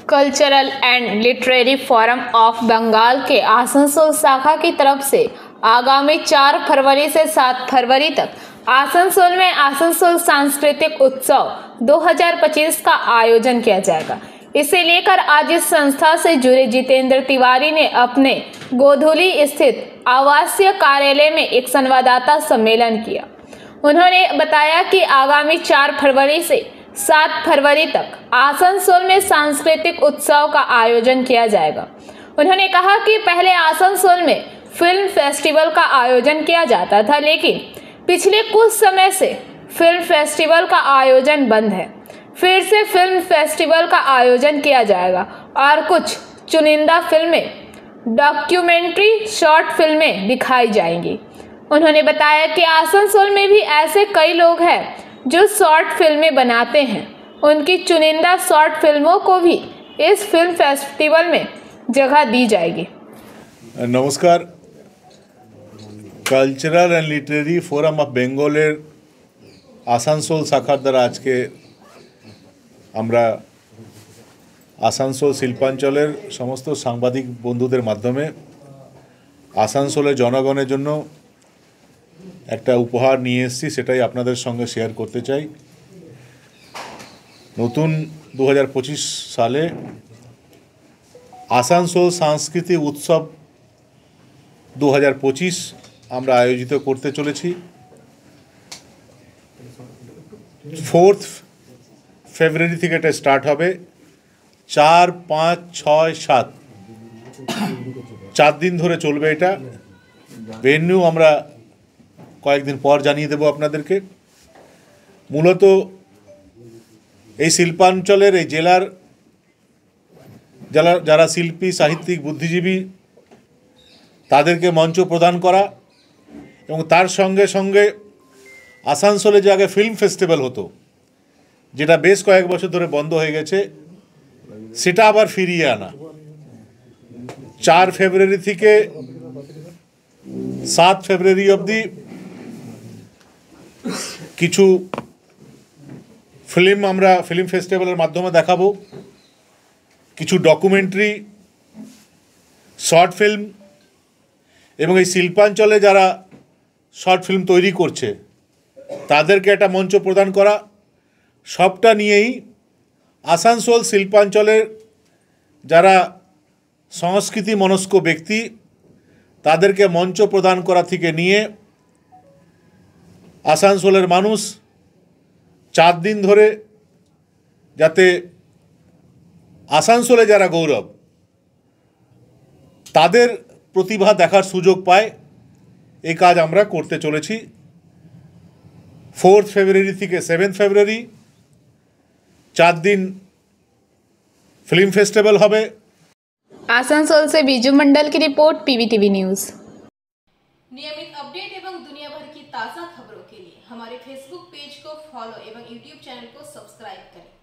Cultural and literary forum of Bengal के आसनसोल शाखा की तरफ से आगामी 4 फरवरी से 7 फरवरी तक आसनसोल में आसनसोल सांस्कृतिक उत्सव 2025 का आयोजन किया जाएगा। इसे लेकर आज इस संस्था से जुड़े जितेंद्र तिवारी ने अपने गोधुली स्थित आवासीय कार्यालय में एक संवाददाता सम्मेलन किया। उन्होंने बताया कि आगामी 4 फरवरी से 7 फरवरी तक आसनसोल में सांस्कृतिक उत्सव का आयोजन किया जाएगा। उन्होंने कहा कि पहले आसनसोल में फिल्म फेस्टिवल का आयोजन किया जाता था, लेकिन पिछले कुछ समय से फिल्म फेस्टिवल का आयोजन बंद है। फिर से फिल्म फेस्टिवल का आयोजन किया जाएगा और कुछ चुनिंदा फिल्में, डॉक्यूमेंट्री, शॉर्ट फिल्में दिखाई जाएंगी। उन्होंने बताया कि आसनसोल में भी ऐसे कई लोग हैं जो शॉर्ट फिल्में बनाते हैं। उनकी चुनिंदा शॉर्ट फिल्मों को भी इस फिल्म फेस्टिवल में जगह दी जाएगी। नमस्कार। Cultural and literary forum of बेंगलेर आसानसोल शाखार द्वारा आज के আমরা আসানসোল শিল্পাঞ্চলের সমস্ত সাংবাদিক বন্ধুদের মাধ্যমে আসানসোলের জনগণের জন্য একটা উপহার নিয়ে এসেছি, সেটাই আপনাদের সঙ্গে শেয়ার করতে চাই। নতুন 2025 সালে আসানসোল সাংস্কৃতিক উৎসব 2025 আমরা আয়োজিত করতে চলেছি। 4 ফেব্রুয়ারি থেকে এটা স্টার্ট হবে। 4, 5, 6, 7 4 দিন ধরে চলবে এটা। ভেন্যু আমরা কয়েকদিন পর জানিয়ে দেব আপনাদেরকে। মূলত এই শিল্পাঞ্চলের এই জেলার যারা শিল্পী, সাহিত্যিক, বুদ্ধিজীবী তাদেরকে মঞ্চ প্রদান করা এবং তার সঙ্গে সঙ্গে আসানসোলে যে আগে ফিল্ম ফেস্টিভ্যাল হতো, যেটা বেশ কয়েক বছর ধরে বন্ধ হয়ে গেছে, সেটা আবার ফিরিয়ে আনা। 4 ফেব্রুয়ারি থেকে 7 ফেব্রুয়ারি অবধি কিছু ফিল্ম আমরা ফিল্ম ফেস্টিভ্যালের মাধ্যমে দেখাবো। কিছু ডকুমেন্টারি, শর্ট ফিল্ম এবং এই শিল্পাঞ্চলে যারা শর্ট ফিল্ম তৈরি করছে তাদেরকে একটা মঞ্চ প্রদান করা, সবটা নিয়েই আসানসোল শিল্পাঞ্চলের যারা সংস্কৃতি মনস্ক ব্যক্তি তাদেরকে মঞ্চ প্রদান করা থেকে নিয়ে আসানসোলের মানুষ 4 দিন ধরে যাতে আসানসোলে যারা গৌরব তাদের প্রতিভা দেখার সুযোগ পায়, এই কাজ আমরা করতে চলেছি। 4 ফেব্রুয়ারি থেকে 7 ফেব্রুয়ারি 4 दिन फिल्म फेस्टिवल হবে। आसनसोल से बीजू मंडल की रिपोर्ट, पीवीटीवी न्यूज़। नियमित अपडेट एवं दुनिया भर की ताज़ा खबरों के लिए हमारे फेसबुक पेज को फॉलो एवं यूट्यूब चैनल को सब्सक्राइब करें।